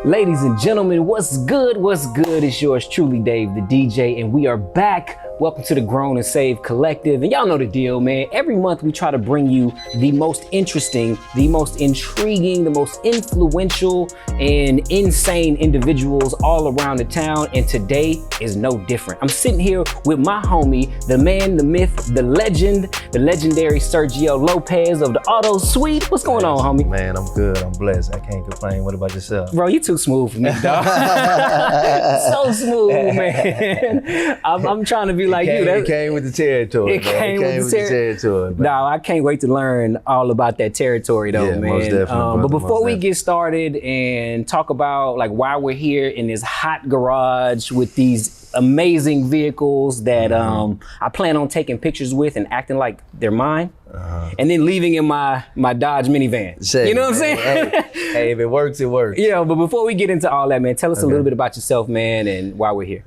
Ladies and gentlemen, what's good? What's good? It's yours truly, Dave, the DJ, and we are back. Welcome to the Grown and Save Collective. And y'all know the deal, man. Every month we try to bring you the most interesting, the most intriguing, the most influential and insane individuals all around the town. And today is no different. I'm sitting here with my homie, the man, the myth, the legend, the legendary Sergio Lopez of the AutoSuite. What's going on, homie? Man, I'm good. I'm blessed. I can't complain. What about yourself? Bro, you too smooth for me, dog. So smooth, man. I'm trying to be like you. It came with the territory. It came with the territory. No, I can't wait to learn all about that territory, though, man. Most definitely, but before we get started and talk about like why we're here in this hot garage with these amazing vehicles that I plan on taking pictures with and acting like they're mine, and then leaving in my Dodge minivan. You know what I'm saying? Hey, if it works, it works. Yeah, but before we get into all that, man, tell us a little bit about yourself, man, and why we're here.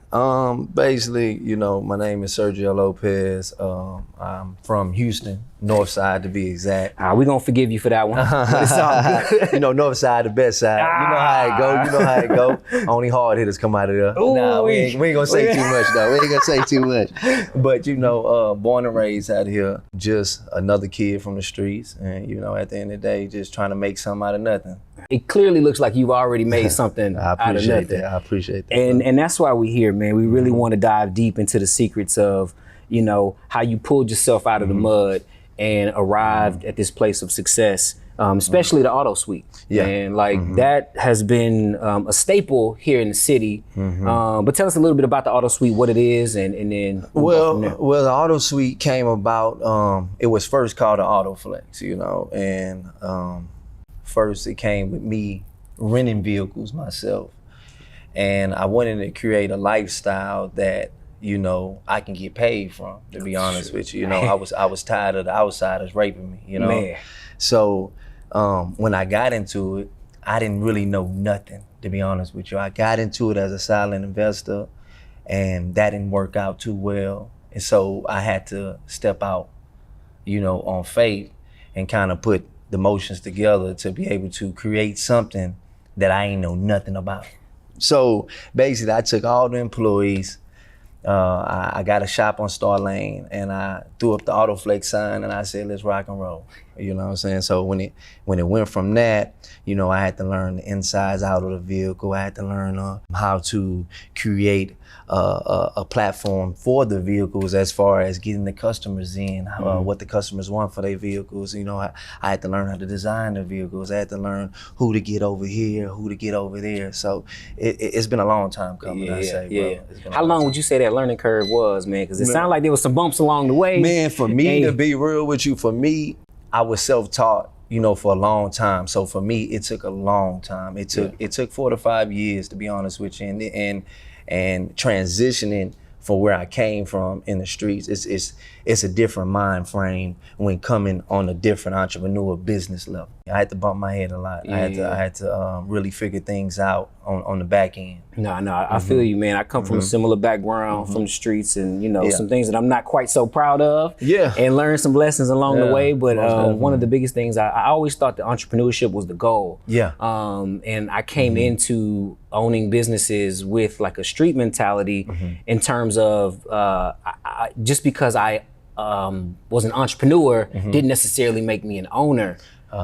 Basically, you know, my name is Sergio Lopez. I'm from Houston, North Side to be exact. We're gonna forgive you for that one. But it's all good. You know, North Side, the best side. You know how it go. You know how it go. Only hard hitters come out of there. Ooh, nah, we ain't gonna say too much though. We ain't gonna say too much. But you know, born and raised out here, just another kid from the streets, and you know, at the end of the day, just trying to make something out of nothing. It clearly looks like you've already made something out of nothing. I appreciate that. And that's why we're here, man. We really want to dive deep into the secrets of, you know, how you pulled yourself out of the mud and arrived at this place of success, especially the AutoSuite. Yeah. And like that has been a staple here in the city. But tell us a little bit about the AutoSuite, what it is, and then well, the AutoSuite came about. It was first called the AutoFlex, you know, and first it came with me renting vehicles myself, and I wanted to create a lifestyle that, you know, I can get paid from, to be honest with you. You know, I was tired of the outsiders raping me, you know. Man. So when I got into it, I didn't really know nothing, to be honest with you. I got into it as a silent investor, and that didn't work out too well. And so I had to step out, you know, on faith and kind of put the motions together to be able to create something that I ain't know nothing about. So basically I took all the employees, I got a shop on Star Lane, and I threw up the AutoFlex sign and I said, let's rock and roll. You know what I'm saying? So when it went from that, you know, I had to learn the insides out of the vehicle. I had to learn how to create a platform for the vehicles as far as getting the customers in, what the customers want for their vehicles. You know, I had to learn how to design the vehicles. I had to learn who to get over here, who to get over there. So it's been a long time coming, I say, bro. How long would you say that learning curve was, man? Because it sounded like there was some bumps along the way. Man, for me, to be real with you, for me, I was self-taught, you know, for a long time. So for me, it took a long time. It took 4 to 5 years, to be honest with you, and transitioning from where I came from in the streets. It's a different mind frame when coming on a different entrepreneur business level. I had to bump my head a lot. I had to really figure things out on the back end. No, I feel you, man. I come from a similar background from the streets, and you know, some things that I'm not quite so proud of. Yeah. And learned some lessons along the way. But one of the biggest things, I always thought that entrepreneurship was the goal. Yeah. And I came into owning businesses with like a street mentality in terms of just because I was an entrepreneur didn't necessarily make me an owner.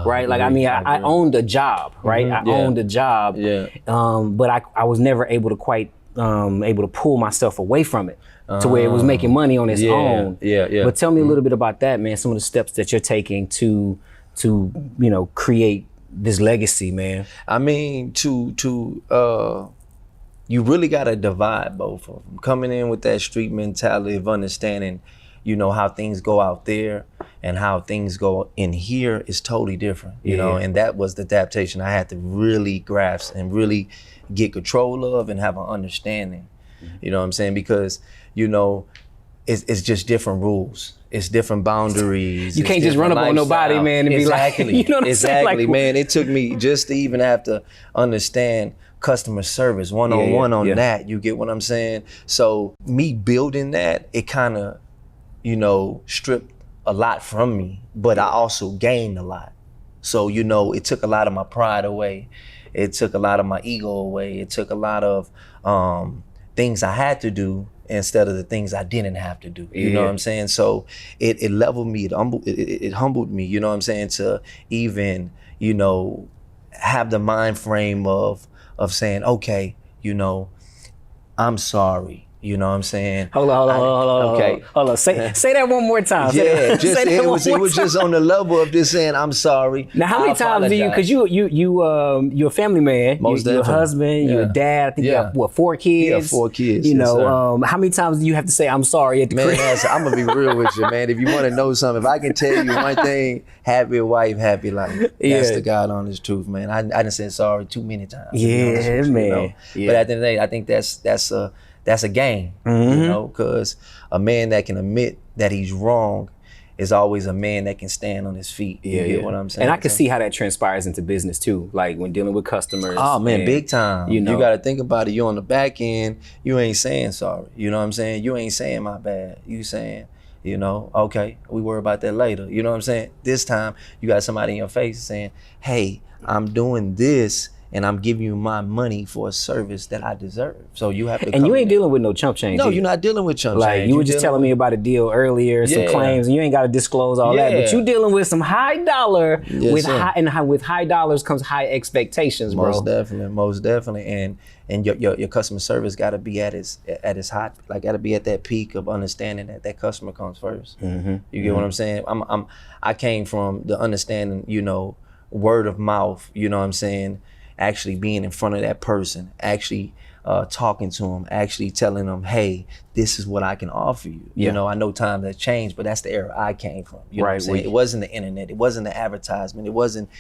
Right? Like, I mean, I owned a job, right? I owned a job, but I was never able to quite able to pull myself away from it to where it was making money on its own. But tell me a little bit about that, man. Some of the steps that you're taking to you know, create this legacy, man. I mean, you really got to divide both of them. Coming in with that street mentality of understanding, you know, how things go out there and how things go in here is totally different, you know, and that was the adaptation I had to really grasp and really get control of and have an understanding, you know what I'm saying? Because, you know, it's just different rules. It's different boundaries. You can't just run up on nobody, man, and be like, you know what I'm saying? Like, man, it took me just to even have to understand customer service one-on-one on that. You get what I'm saying? So me building that, it kind of, you know, stripped a lot from me, but I also gained a lot. So, you know, it took a lot of my pride away. It took a lot of my ego away. It took a lot of things I had to do instead of the things I didn't have to do. You know what I'm saying? So it leveled me, it humbled me, you know what I'm saying, to even, you know, have the mind frame of saying, okay, you know, I'm sorry. You know what I'm saying? Hold on. Okay. Hold on. Say that one more time. Yeah, it was just on the level of just saying, I'm sorry. Now, how many times do you, because you're a family man, you're a husband, you're a dad, I think you have, what, 4 kids? Yeah, 4 kids. You know, how many times do you have to say, I'm sorry at the crib? Man, I'm going to be real with you, man. If you want to know something, if I can tell you one thing, happy wife, happy life. That's the God honest truth, man. I done said sorry too many times. Yeah, man. You know? But at the end of the day, I think that's a game, you know, because a man that can admit that he's wrong is always a man that can stand on his feet. You get what I'm saying? And I can see how that transpires into business too, like when dealing with customers. Oh man, big time. You know, you got to think about it. You're on the back end. You ain't saying sorry. You know what I'm saying? You ain't saying my bad. You saying, you know, okay, we worry about that later. You know what I'm saying? This time you got somebody in your face saying, hey, I'm doing this, and I'm giving you my money for a service that I deserve. So you have to. And you ain't dealing with no chump change. No, you're not dealing with chump change. Like you were just telling me about a deal earlier, some claims, and you ain't got to disclose all that. But you dealing with some high dollar. With high dollars comes high expectations, bro. Most definitely. And your customer service got to be at its hot, like got to be at that peak of understanding that customer comes first. You get what I'm saying? I came from the understanding, you know, word of mouth. You know what I'm saying? Actually being in front of that person, actually talking to them, actually telling them, hey, this is what I can offer you. You know, I know times have changed, but that's the era I came from. You know what I'm saying? It wasn't the internet, it wasn't the advertisement, it wasn't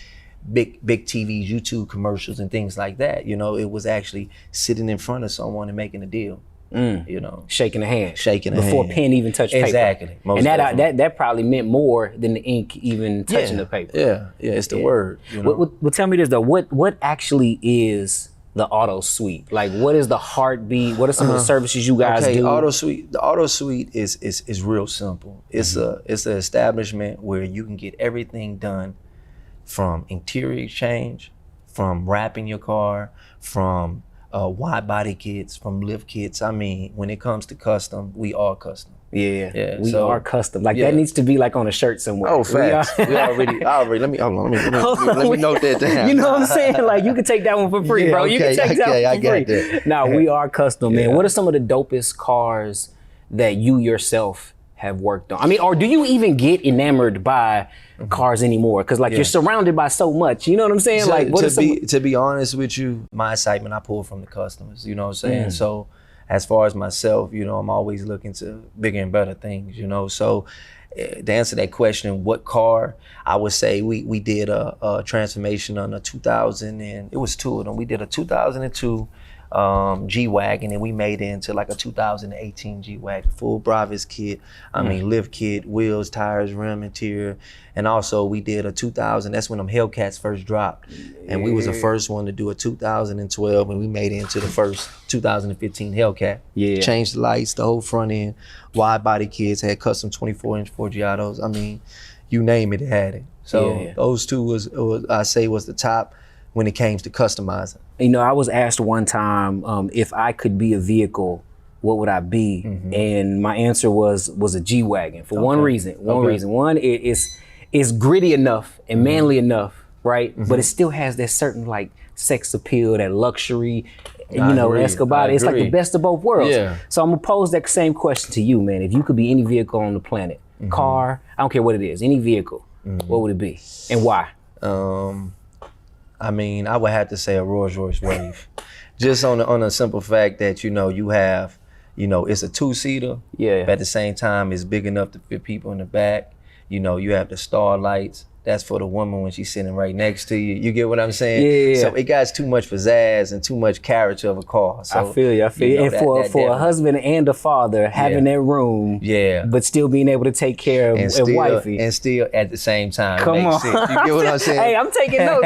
big TVs, YouTube commercials and things like that. You know, it was actually sitting in front of someone and making a deal. You know, shaking a hand before pen even touched paper. Exactly. And that probably meant more than the ink even touching the paper. Yeah, it's the word. You know? Well, tell me this though. What actually is the AutoSuite? Like, what is the heartbeat? What are some of the services you guys do? AutoSuite. The AutoSuite is real simple. It's an establishment where you can get everything done, from interior exchange, from wrapping your car, from wide body kits, from lift kits. I mean, when it comes to custom, we are custom. We are custom. Like that needs to be like on a shirt somewhere. Oh, facts. We already. Let me note that down. You know what I'm saying? Like you can take that one for free, bro. You can take that one for free. That. Now we are custom, man. What are some of the dopest cars that you yourself have worked on? I mean, or do you even get enamored by cars anymore? Because like you're surrounded by so much. You know what I'm saying? To be honest with you, my excitement I pull from the customers. You know what I'm saying? So as far as myself, you know, I'm always looking to bigger and better things. You know, so to answer that question, what car? I would say we did a transformation on a 2000, and it was 2 of them. We did a 2002 G-Wagon, and we made it into like a 2018 G-Wagon, full Bravis kit. I mean, lift kit, wheels, tires, rim, interior. And also we did a 2000, that's when them Hellcats first dropped. And we was the first one to do a 2012, and we made it into the first 2015 Hellcat. Changed the lights, the whole front end, wide body kits, had custom 24-inch Forgiatos. I mean, you name it, it had it. So those two was I say was the top when it came to customizing. You know, I was asked one time if I could be a vehicle, what would I be? And my answer was a G-Wagon for one reason. One, it's gritty enough and manly enough, right? But it still has that certain like sex appeal, that luxury, you know, Escobar. It's like the best of both worlds. So I'm gonna pose that same question to you, man. If you could be any vehicle on the planet, car, I don't care what it is, any vehicle, what would it be and why? I mean, I would have to say a Rolls Royce Wave. Just on a simple fact that, you know, you have, you know, it's a 2-seater. But at the same time, it's big enough to fit people in the back. You know, you have the star lights. That's for the woman when she's sitting right next to you. You get what I'm saying? So it got too much pizzazz and too much character of a car. So, I feel you. You know, and for a husband and a father, having that room, but still being able to take care of wifey. And still at the same time. Come on. Sense. You get what I'm saying? Hey, I'm taking notes,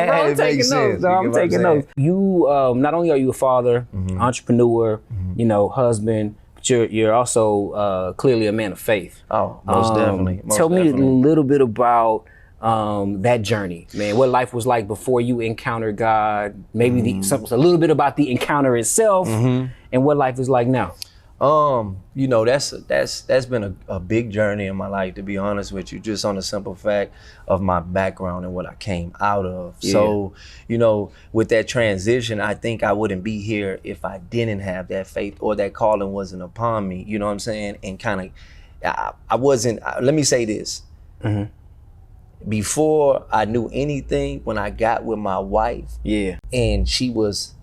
bro. I'm taking notes. You, not only are you a father, entrepreneur, you know, husband, but you're also clearly a man of faith. Oh, most definitely. Tell me a little bit about that journey, man. What life was like before you encountered God. Maybe a little bit about the encounter itself, and what life is like now. You know, that's been a big journey in my life, to be honest with you, just on the simple fact of my background and what I came out of. Yeah. So, you know, with that transition, I think I wouldn't be here if I didn't have that faith or that calling wasn't upon me, you know what I'm saying? And kind of, I wasn't, let me say this. Before I knew anything, when I got with my wife, and she was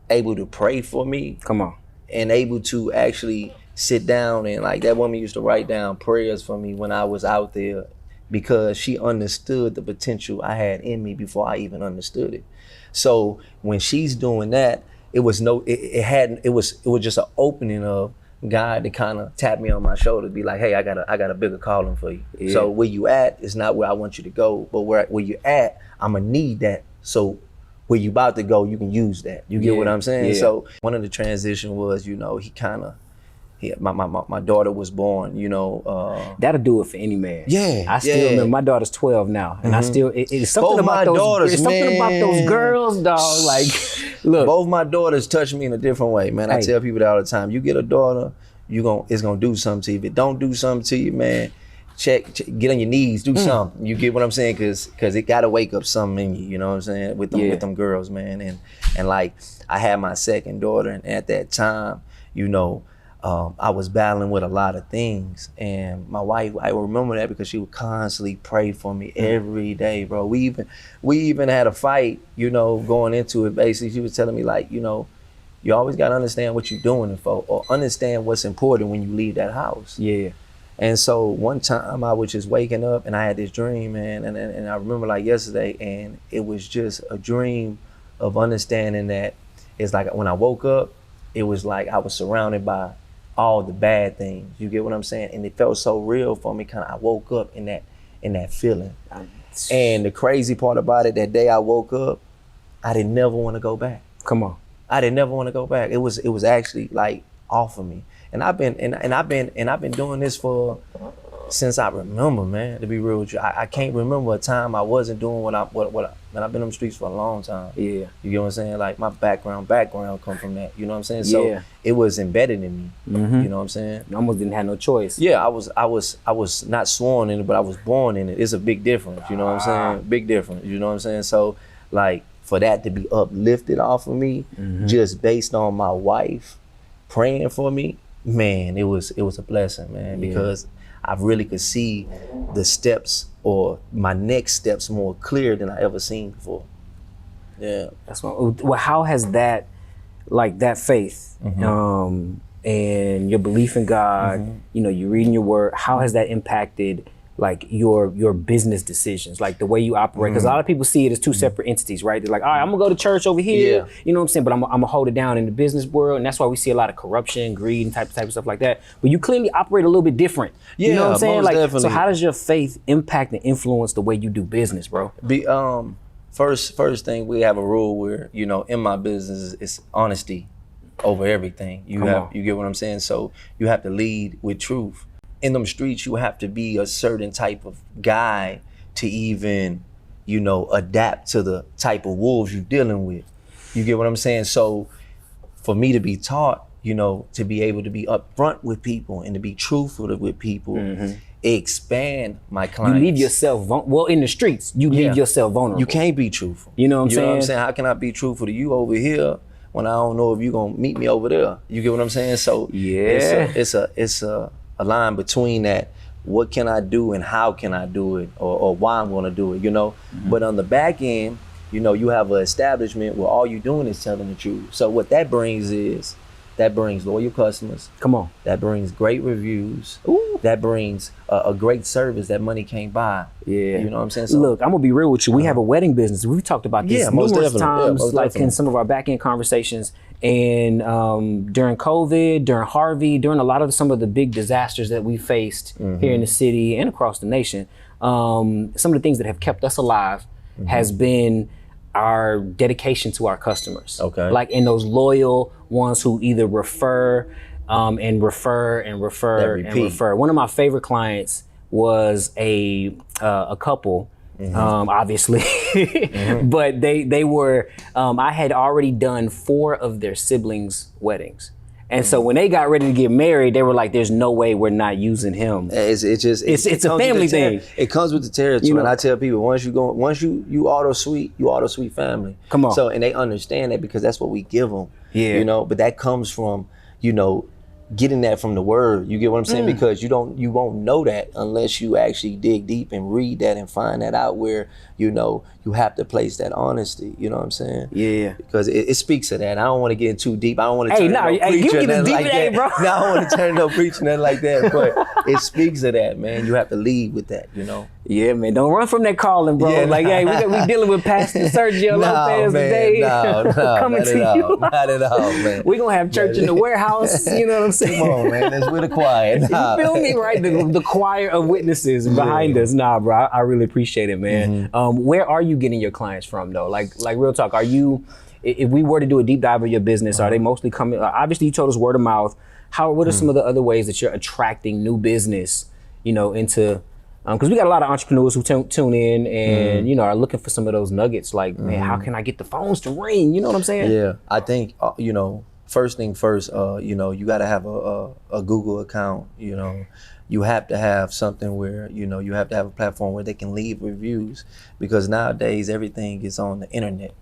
able to pray for me. Come on. And able to actually sit down and like that woman used to write down prayers for me when I was out there, because she understood the potential I had in me before I even understood it. So when she's doing that, it was just an opening of God to kind of tap me on my shoulder, be like, hey, I got a bigger calling for you. Yeah. So where you at is not where I want you to go, but where you at, I'm gonna need that. So where you about to go, you can use that. You get what I'm saying? Yeah. So one of the transition was, you know, my daughter was born, you know. That'll do it for any man. Yeah. I still remember, my daughter's 12 now, and I still, it's something about those girls, dog. Like, look. Both my daughters touch me in a different way, man. I tell people that all the time. You get a daughter, it's gonna do something to you. If it don't do something to you, man, check, get on your knees, do something. You get what I'm saying? Cause it gotta wake up something in you, you know what I'm saying? With them girls, man. And like, I had my second daughter, and at that time, you know, I was battling with a lot of things. And my wife, I remember that because she would constantly pray for me every day, bro. We even had a fight, you know, going into it. Basically, she was telling me, like, you know, you always gotta understand what you're doing it for, or understand what's important when you leave that house. Yeah. And so one time I was just waking up and I had this dream, man, and I remember like yesterday, and it was just a dream of understanding that it's like when I woke up, it was like I was surrounded by all the bad things. You get what I'm saying? And it felt so real for me. I woke up in that feeling. And the crazy part about it, that day I woke up, I didn't never want to go back. Come on. I didn't never want to go back. It was actually like off of me. And I've been doing this since I remember, man, to be real with you. I can't remember a time I wasn't doing what I've been on the streets for a long time. Yeah. You get what I'm saying? Like my background come from that. You know what I'm saying? So it was embedded in me. You know what I'm saying? You almost didn't have no choice. Yeah, I was not sworn in it, but I was born in it. It's a big difference, you know what I'm saying? Big difference, you know what I'm saying? So like for that to be uplifted off of me, just based on my wife praying for me, man, it was a blessing, man, because I really could see the steps or my next steps more clear than I ever seen before. Yeah. That's what, well, how has that, like that faith, and your belief in God, you know, you reading your word, how has that impacted like your business decisions, like the way you operate? Because a lot of people see it as two separate entities, right? They're like, all right, I'm gonna go to church over here, you know what I'm saying? But I'm gonna hold it down in the business world, and that's why we see a lot of corruption, greed, and type of stuff like that. But you clearly operate a little bit different. You know what I'm saying? Like, definitely. So how does your faith impact and influence the way you do business, bro? First thing, we have a rule where, you know, in my business, it's honesty over everything. You get what I'm saying? So you have to lead with truth. In them streets, you have to be a certain type of guy to even, you know, adapt to the type of wolves you're dealing with. You get what I'm saying? So for me to be taught, you know, to be able to be upfront with people and to be truthful with people, expand my clients. You leave yourself, in the streets, you leave yourself vulnerable. You can't be truthful. You know what I'm saying? You know what I'm saying? How can I be truthful to you over here when I don't know if you're gonna meet me over there? You get what I'm saying? So it's a line between that. What can I do and how can I do it, or why I'm gonna do it, you know? But on the back end, you know, you have an establishment where all you're doing is telling the truth. So what that brings loyal customers. Come on. That brings great reviews. Ooh. That brings a great service that money can't buy. Yeah. You know what I'm saying? So, look, I'm gonna be real with you. We have a wedding business. We've talked about this numerous times, like in some of our back end conversations. And during COVID, during Harvey, during some of the big disasters that we faced here in the city and across the nation, some of the things that have kept us alive has been our dedication to our customers. Okay. Like, in those loyal ones who either refer and refer and refer and refer. One of my favorite clients was a couple obviously, but they were, I had already done 4 of their siblings' weddings. And so when they got ready to get married, they were like, "There's no way we're not using him." It's a family thing. It comes with the territory. You know, and I tell people, once you AutoSuite family. Come on. So, and they understand that because that's what we give them. Yeah. You know, but that comes from, you know, getting that from the word. You get what I'm saying? Because you won't know that unless you actually dig deep and read that and find that out, where, you know, you have to place that honesty. You know what I'm saying? Yeah. Because it speaks to that. I don't want to get in too deep. I don't want to turn you get as deep like that. bro. No, I don't want to turn no preaching nothing like that. But it speaks to that, man. You have to lead with that, you know? Yeah, man. Don't run from that calling, bro. Yeah, like, hey, we dealing with Pastor Sergio Lopez today. No, coming to you. Not at all, man. We're going to have church in the warehouse. You know what I'm saying? Come on, man. That's with the choir. Nah. You feel me, right? The choir of witnesses behind us. Nah, bro. I really appreciate it, man. Where are you getting your clients from, though? Like real talk. Are you, if we were to do a deep dive of your business, are they mostly coming, obviously you told us word of mouth. What are some of the other ways that you're attracting new business, you know, into, because we got a lot of entrepreneurs who tune in and, you know, are looking for some of those nuggets. Like, man, how can I get the phones to ring? You know what I'm saying? Yeah, I think, you know, first thing first, you know, you got to have a Google account. You know, you have to have something where, you know, you have to have a platform where they can leave reviews, because nowadays everything is on the internet.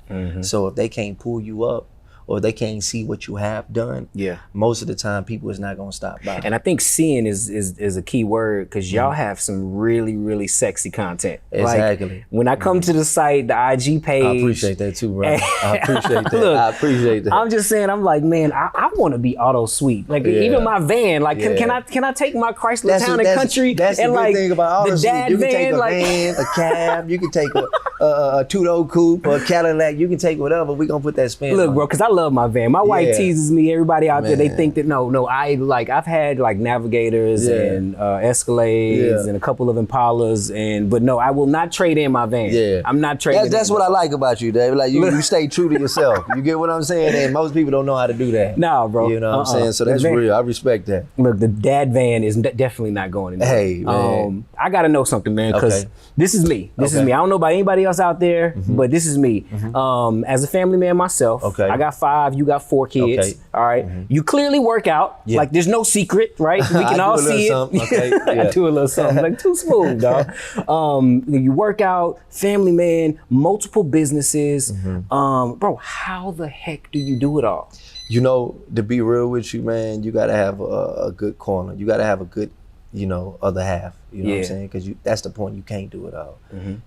So if they can't pull you up, or they can't see what you have done, most of the time people is not gonna stop by. And I think seeing is a key word, because y'all have some really, really sexy content. Exactly. Like, when I come to the site, the IG page. I appreciate that too, bro. I appreciate that. Look, I appreciate that. I'm just saying, I'm like, man, I want to be AutoSuite. Like, even my van, like, can I take my Chrysler Town and Country? That's the good thing about AutoSuite. The dad you can van, take a van, a cab, you can take a two-door coupe, or a Cadillac, you can take whatever. We gonna put that spin Look, on. bro, because I love my van. My wife teases me. Everybody out there, they think that I've had like Navigators and Escalades and a couple of Impalas, but no, I will not trade in my van. Yeah, I'm not trading. That's what I like about you, Dave. Like you stay true to yourself. You get what I'm saying? And most people don't know how to do that. Nah, bro. You know what I'm saying? So that's real. I respect that. Look, the dad van is definitely not going anywhere. Hey, man. I gotta know something, man, because this is me. This is me. I don't know about anybody else out there, but this is me. As a family man myself, I got 5. You got 4 kids. All right. You clearly work out. Like, there's no secret, right? We can all see it. I do a little something. Like, too smooth, dog. You work out, family man, multiple businesses. Bro, how the heck do you do it all? You know, to be real with you, man, you gotta have a good corner. You gotta have a good, you know, other half. You know what I'm saying? Because that's the point. You can't do it all.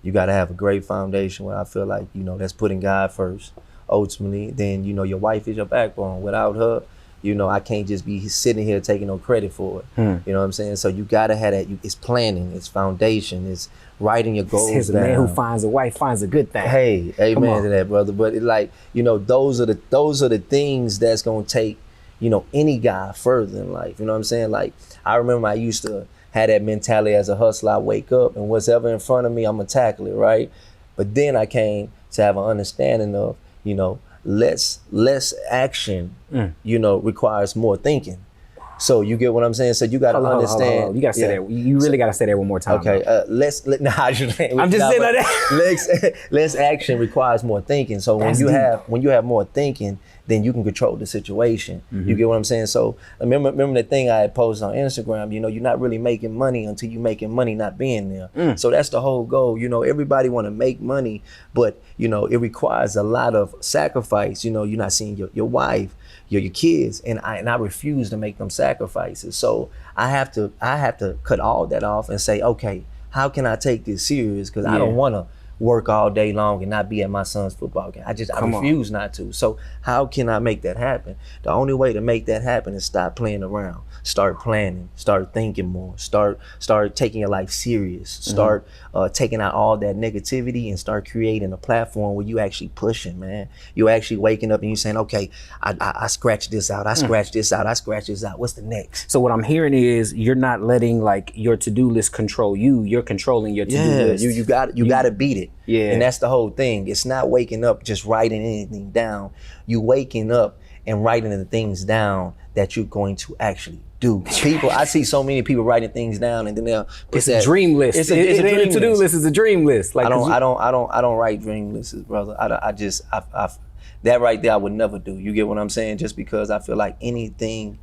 You gotta have a great foundation where I feel like, you know, that's putting God first. Ultimately, then, you know, your wife is your backbone. Without her, you know, I can't just be sitting here taking no credit for it. You know what I'm saying? So you gotta have that. It's planning, it's foundation, it's writing your goals down. A man who finds a wife finds a good thing. Hey, amen to that, brother. But it, like, you know, those are the things that's gonna take, you know, any guy further in life. You know what I'm saying? Like, I remember I used to have that mentality as a hustler. I wake up and whatever in front of me, I'm gonna tackle it, right? But then I came to have an understanding of, you know, less action, you know, requires more thinking. So you get what I'm saying? So you got to understand. Hold on. You got to say that. You really got to say that one more time. Okay. I'm just saying that. Less action requires more thinking. So when you have more thinking, then you can control the situation. You get what I'm saying? So remember the thing I had posted on Instagram, you know, you're not really making money until you're making money not being there. So that's the whole goal. You know, everybody want to make money, but, you know, it requires a lot of sacrifice. You know, you're not seeing your wife, your kids, and I refuse to make them sacrifices. So I have to cut all that off and say, okay, how can I take this serious? Because I don't want to work all day long and not be at my son's football game. I refuse not to. So how can I make that happen? The only way to make that happen is stop playing around. Start planning, start thinking more, start taking your life serious, start taking out all that negativity and start creating a platform where you actually pushing, man. You're actually waking up and you're saying, okay, I scratched this out, I scratched this out, I scratched this out. What's the next? So what I'm hearing is you're not letting like your to-do list control you. You're controlling your to-do list. You got to beat it. Yeah. And that's the whole thing. It's not waking up just writing anything down. You waking up and writing the things down that you're going to actually do. People, I see so many people writing things down, and then they'll put it's a dream list. It's a dream to-do list. It's a dream list. Like I don't write dream lists, brother. I that right there I would never do. You get what I'm saying? Just because I feel like anything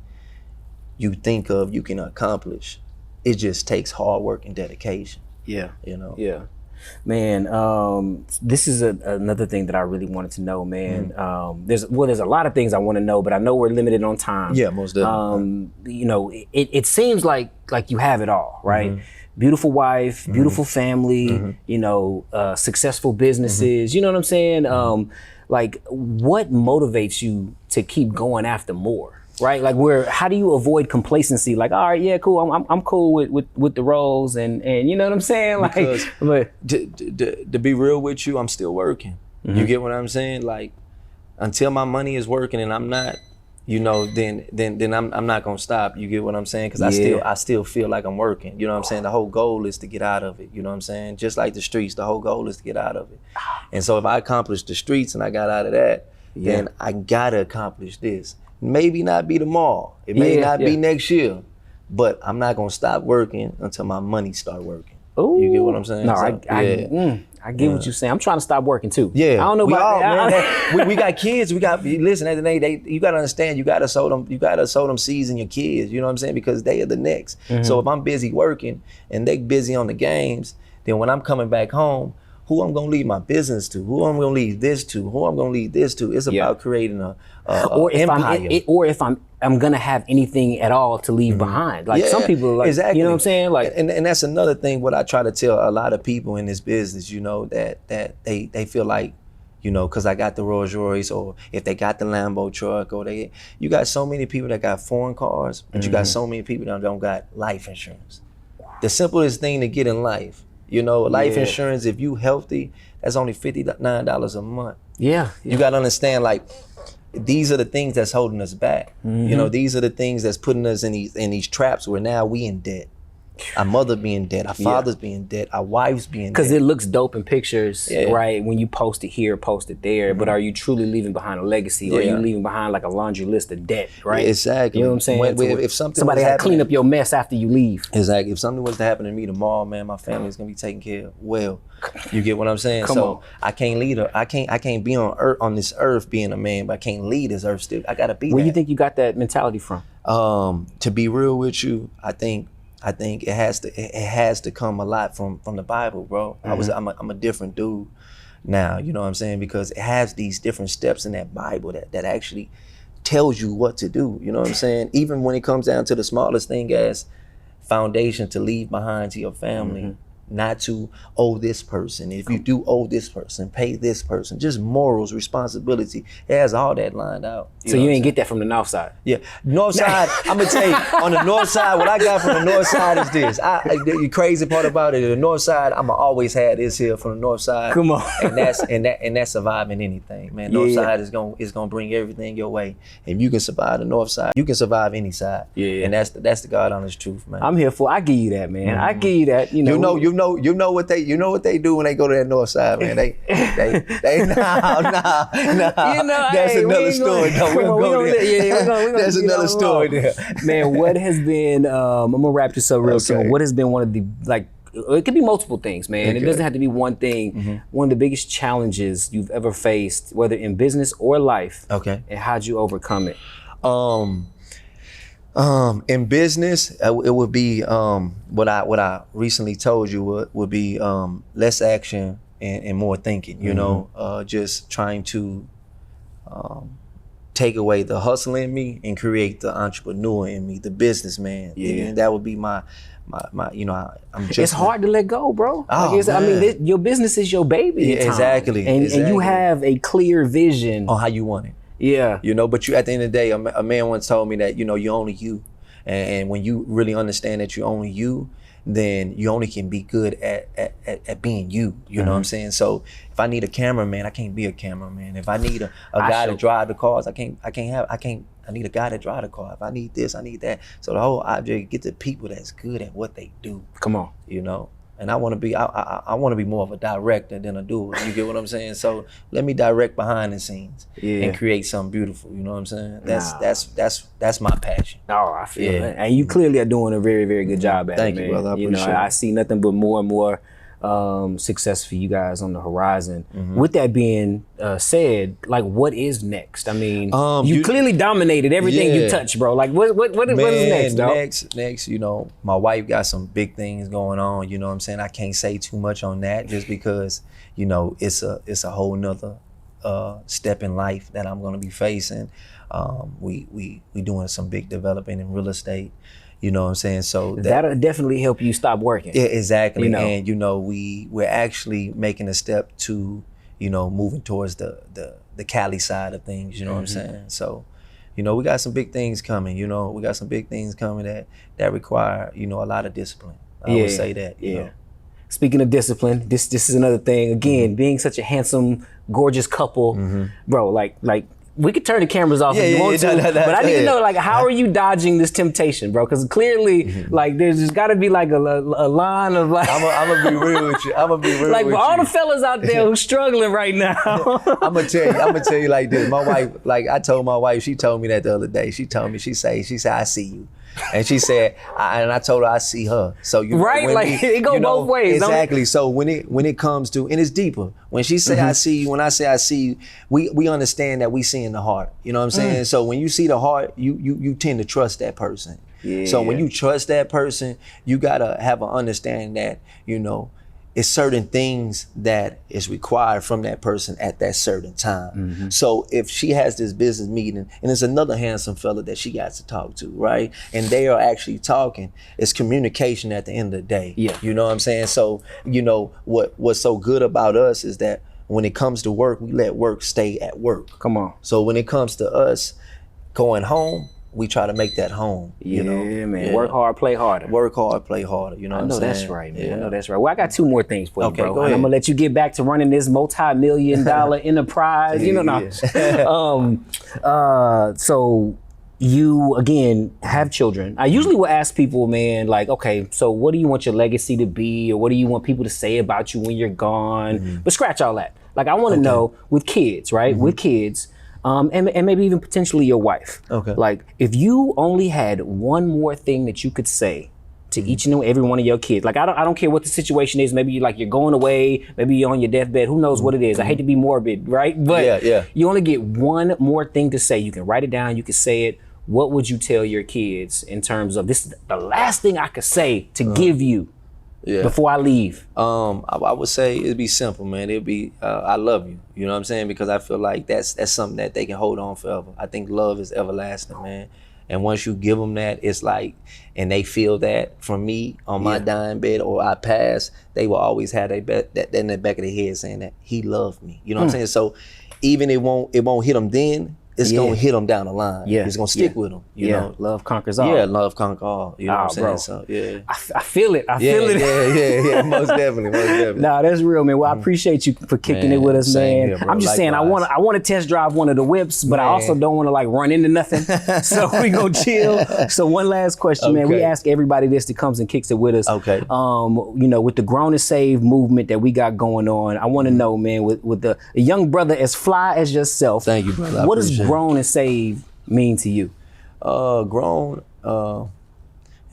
you think of, you can accomplish. It just takes hard work and dedication. Yeah. You know? Yeah. Man, this is another thing that I really wanted to know, man. There's a lot of things I want to know, but I know we're limited on time. Yeah, most definitely. You know, it seems like you have it all, right? Beautiful wife, beautiful family, you know, successful businesses, you know what I'm saying? Like, what motivates you to keep going after more? Right, like how do you avoid complacency? Like, all right, yeah, cool, I'm cool with the roles, and you know what I'm saying? Like, because but to be real with you, I'm still working. You get what I'm saying? Like, until my money is working and I'm not, you know, then I'm not gonna stop. You get what I'm saying? Because I still feel like I'm working. You know what I'm saying? The whole goal is to get out of it. You know what I'm saying? Just like the streets, the whole goal is to get out of it. And so if I accomplish the streets and I got out of that, then I gotta accomplish this. Maybe not be tomorrow. It may not be next year, but I'm not gonna stop working until my money start working. Ooh. You get what I'm saying? No, I get what you're saying. I'm trying to stop working too. Yeah, I don't know about that. Man, we got kids. Listen. At the end of the day, you gotta understand. You gotta sow them seeds in your kids. You know what I'm saying? Because they are the next. So if I'm busy working and they busy on the games, then when I'm coming back home, who I'm gonna leave my business to? Who I'm gonna leave this to? Who I'm gonna leave this to? It's about creating a empire. Or if I'm gonna have anything at all to leave behind. Like some people are like, exactly. You know what I'm saying? Like, and that's another thing. What I try to tell a lot of people in this business, you know, that they feel like, you know, because I got the Rolls Royce, or if they got the Lambo truck, or you got so many people that got foreign cars, but you got so many people that don't got life insurance. The simplest thing to get in life. You know, life insurance, if you healthy, that's only $59 a month. Yeah. You got to understand, like, these are the things that's holding us back. You know, these are the things that's putting us in these traps where now we in debt. Our mother being dead, our fathers being dead, our wives being dead. Because it looks dope in pictures, right? When you post it here, post it there. But are you truly leaving behind a legacy? Or are you leaving behind like a laundry list of debt, right? Exactly. You know what I'm saying? If somebody had to clean up your mess after you leave. Exactly. If something was to happen to me tomorrow, man, my family's gonna be taken care of well. You get what I'm saying? Come on. I can't lead her. I can't be on this earth being a man, but I can't lead this earth still. I gotta be Where you think you got that mentality from? To be real with you, I think it has to come a lot from the Bible, bro. I'm a different dude now, you know what I'm saying? Because it has these different steps in that Bible that actually tells you what to do, you know what I'm saying? Even when it comes down to the smallest thing as foundation to leave behind to your family, not to owe this person. If you do owe this person, pay this person. Just morals, responsibility. It has all that lined out. So you ain't get that from the North Side? Yeah, North Side. I'm gonna tell you, on the North Side, what I got from the North Side is this. The crazy part about it, the North Side, I'ma always have this here from the North Side. Come on. and that's surviving anything, man. North Side is gonna bring everything your way. If you can survive the North Side, you can survive any side. Yeah. And that's the God honest truth, man. I'm here for. I give you that, man. I give you that. You know what they do when they go to that North Side, man. They nah. You know, that's another story. We'll go there. That's another story there. Man, what has been, I'm gonna wrap this up real soon. What has been one of the, like, it could be multiple things, man. It doesn't have to be one thing. One of the biggest challenges you've ever faced, whether in business or life. And how'd you overcome it? In business, it would be what I recently told you would be less action and more thinking. You know, just trying to take away the hustle in me and create the entrepreneur in me, the businessman. And that would be my you know, I'm just. It's hard to let go, bro. Oh, like I mean, your business is your baby. Exactly. And you have a clear vision on how you want it. Yeah. You know, but at the end of the day, a man once told me that, you know, you're only you. And when you really understand that you're only you, then you only can be good at being you. You know what I'm saying? So if I need a cameraman, I can't be a cameraman. If I need a guy to drive the cars, I need a guy to drive the car. If I need this, I need that. So the whole object, get the people that's good at what they do. Come on. You know? And I want to be, I want to be more of a director than a doer. You get what I'm saying? So let me direct behind the scenes and create something beautiful. You know what I'm saying? That's my passion. Oh, I feel it. And you clearly are doing a very, very good job at it, man. Thank you, brother. I appreciate it. I see nothing but more and more success for you guys on the horizon. With that being said, like, what is next? I mean, you clearly dominated everything you touch, bro. Like, what is next, dog? Next, you know, my wife got some big things going on. You know what I'm saying? I can't say too much on that just because, you know, it's a whole nother step in life that I'm gonna be facing. We doing some big development in real estate. You know what I'm saying? So that'll definitely help you stop working. Yeah, exactly. You know? And you know, we're actually making a step to, you know, moving towards the Cali side of things. You know what I'm saying? So, you know, we got some big things coming. You know, we got some big things coming that require, you know, a lot of discipline. I would say that. You know? Speaking of discipline, this is another thing. Again, being such a handsome, gorgeous couple, bro. Like. We could turn the cameras off if you want to, but I need to know, like, how are you dodging this temptation, bro? Because clearly, like, there's just got to be like a line of like. I'm gonna be real with you. I'm gonna be real like, with for all the fellas out there who's struggling right now. I'm gonna tell you like this. My wife, like, I told my wife, she told me that the other day. She told me, she said, I see you. And she said, and I told her I see her. So you right, like it go both ways. Exactly. So when it comes to, and it's deeper. When she say I see you, when I say I see you, we understand that we see in the heart. You know what I'm saying? So when you see the heart, you tend to trust that person. Yeah. So when you trust that person, you gotta have an understanding that, you know, it's certain things that is required from that person at that certain time. So if she has this business meeting and there's another handsome fella that she got to talk to, right? And they are actually talking, it's communication at the end of the day. Yeah. You know what I'm saying? So, you know, what's so good about us is that when it comes to work, we let work stay at work. Come on. So when it comes to us going home, we try to make that home. You know? Man. Yeah. Work hard, play harder. Work hard, play harder. You know what I'm saying? That's right, man. I know that's right. Well, I got two more things for you, bro. Go ahead. I'm gonna let you get back to running this multi-million-dollar enterprise. You know, so you again have children. I usually will ask people, man, like, okay, so what do you want your legacy to be, or what do you want people to say about you when you're gone? But scratch all that. Like, I want to know with kids, right? With kids. And maybe even potentially your wife. Okay. Like, if you only had one more thing that you could say to each and every one of your kids, like, I don't care what the situation is. Maybe you're going away, maybe you're on your deathbed. Who knows what it is? I hate to be morbid, right? But you only get one more thing to say. You can write it down. You can say it. What would you tell your kids in terms of this is the last thing I could say to give you before I leave? I would say it'd be simple, man. It'd be, I love you. You know what I'm saying? Because I feel like that's something that they can hold on forever. I think love is everlasting, man. And once you give them that, it's like, and they feel that from me on my dying bed or I pass, they will always have that in the back of their head saying that he loved me. You know what I'm saying? So even it won't hit them then, it's gonna hit them down the line. Yeah, it's gonna stick with them. You know, love conquers all. Yeah, love conquers all. You know what I'm saying? Bro. So I feel it. I feel it. Yeah. Most definitely. Nah, that's real, man. Well, I appreciate you for kicking it with us, man. Here, I'm just saying, I want to test drive one of the whips, but I also don't want to like run into nothing. So we gonna chill. So one last question, man. We ask everybody this that comes and kicks it with us. Okay. You know, with the Grown and Save movement that we got going on, I want to know, man, with the young brother as fly as yourself. Thank you, brother. What does Grown and Save mean to you? Grown and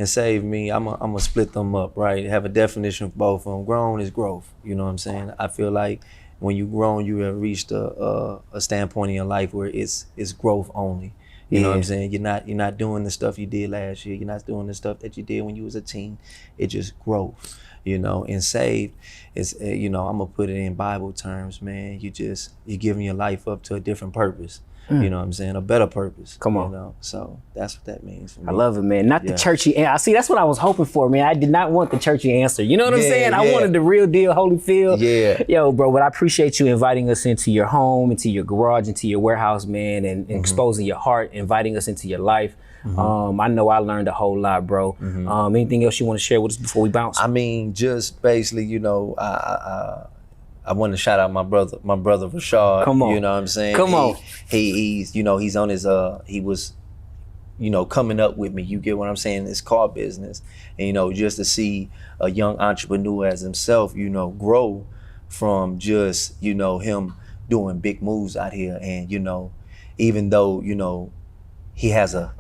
Save me, I'm gonna split them up, right? Have a definition for both of them. Grown is growth, you know what I'm saying? I feel like when you grown, you have reached a standpoint in your life where it's growth only. You know what I'm saying? You're not doing the stuff you did last year. You're not doing the stuff that you did when you was a teen. It just growth, you know. And Save is, you know, I'm gonna put it in Bible terms, man. You're giving your life up to a different purpose. You know what I'm saying? A better purpose. Come on. You know? So that's what that means for me. I love it, man. Not the churchy answer. I see, that's what I was hoping for, man. I did not want the churchy answer. You know what I'm saying? I wanted the real deal, Holyfield. Yeah. Yo, bro, but I appreciate you inviting us into your home, into your garage, into your warehouse, man, and exposing your heart, inviting us into your life. I know I learned a whole lot, bro. Anything else you want to share with us before we bounce? I mean, just basically, you know, I want to shout out my brother Rashad. Come on. You know what I'm saying? Come on. He's, you know, he's on his, he was coming up with me. You get what I'm saying? This car business. And, just to see a young entrepreneur as himself, grow from just, him doing big moves out here. And, even though, he has a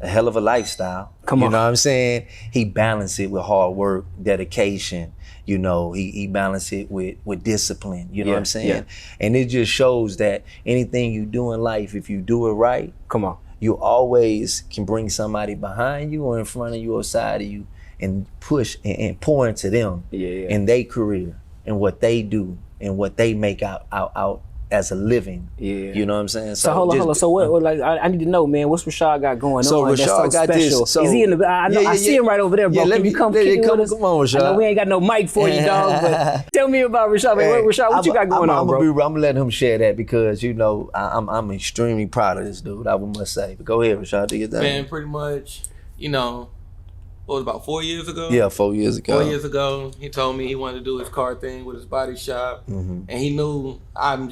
hell of a lifestyle. You know what I'm saying? He balanced it with hard work, dedication. He balanced it with discipline. You know what I'm saying? Yeah. And it just shows that anything you do in life, if you do it right, you always can bring somebody behind you or in front of you or side of you and push and pour into them in their career and what they do and what they make out as a living. You know what I'm saying? So hold on. So what like I need to know, man, what's Rashad got going on? So Rashad got special? This. So, is he in the I see him right over there, bro. Can you come kick it with us? Come on, Rashad. I know we ain't got no mic for you, dog, but tell me about Rashad. Man, Rashad, what you got going on, bro? I'm gonna let him share that because I'm extremely proud of this dude, I must say. But go ahead, Rashad, do your thing. Man, pretty much, what was it, about 4 years ago? Yeah, 4 years ago. 4 years ago, he told me he wanted to do his car thing with his body shop. And he knew I was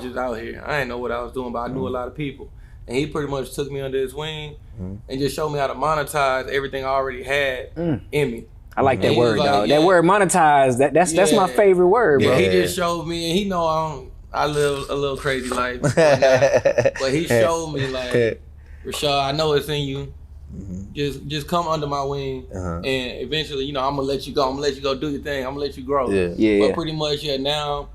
just out here. I didn't know what I was doing, but I knew a lot of people. And he pretty much took me under his wing and just showed me how to monetize everything I already had in me. I like that word, dog. That word monetize, that's my favorite word, bro. Yeah, he just showed me, and he know I live a little crazy life. But he showed me, like, Rashad, I know it's in you. Just come under my wing, and eventually, I'm gonna let you go. I'm gonna let you go do your thing. I'm gonna let you grow. But pretty much, now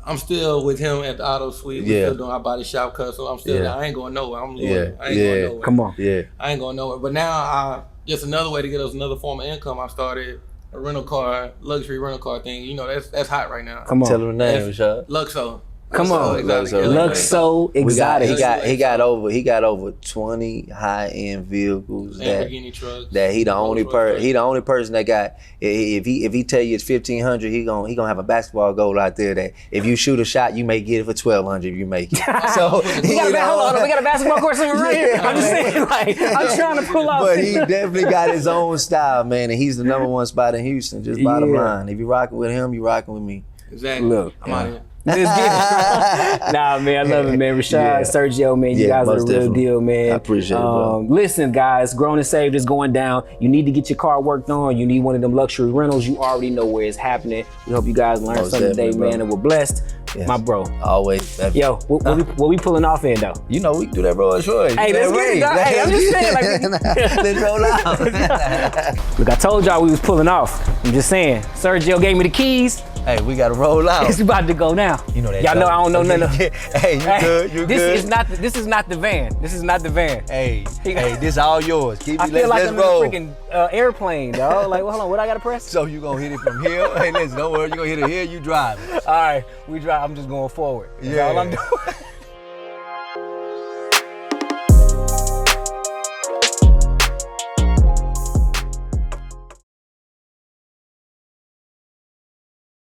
I'm still with him at the AutoSuite. We're still doing our body shop custom. I'm still there. I ain't going nowhere. I'm loyal. I ain't going nowhere. Come on. I ain't going nowhere. But now, just another way to get us another form of income. I started a luxury rental car thing. That's hot right now. Come on. Tell him the name, Rashad. Luxo. Come on, Luxo Exotic. He got over 20 high-end vehicles. Lamborghini trucks. That he the only person that got. If he tell you it's 1,500, he gonna have a basketball goal out there that if you shoot a shot, you may get it for 1,200 if you make it. So we got a basketball court somewhere right here. I'm just saying, like, I'm trying to pull off. But he definitely got his own style, man, and he's the #1 spot in Houston. Just bottom line, if you rocking with him, you rocking with me. Exactly. Look, I'm out here. Nah, man, I love it, man. Rashad, Sergio, man, you guys are the real deal, man. I appreciate it, bro. Listen, guys, Grown and Saved is going down. You need to get your car worked on. You need one of them luxury rentals. You already know where it's happening. We hope you guys learned something today, man, and we're blessed. Yes. My bro. Always. Yo, what we pulling off in, though? We can do that Rolls Royce. Hey, let's get it, dog. Hey, I'm just saying, let's roll out. Look, I told y'all we was pulling off. I'm just saying. Sergio gave me the keys. Hey, we gotta roll out. It's about to go now. You know that. Y'all know I don't know nothing. Hey, you good? This is not the van. This is not the van. Hey, this all yours. I feel like I'm in a freaking airplane, dog. Like, well, hold on, what I gotta press? So you gonna hit it from here? Hey, listen, don't worry, you gonna hit it here. You drive it. All right, we drive. I'm just going forward. That's all I'm doing.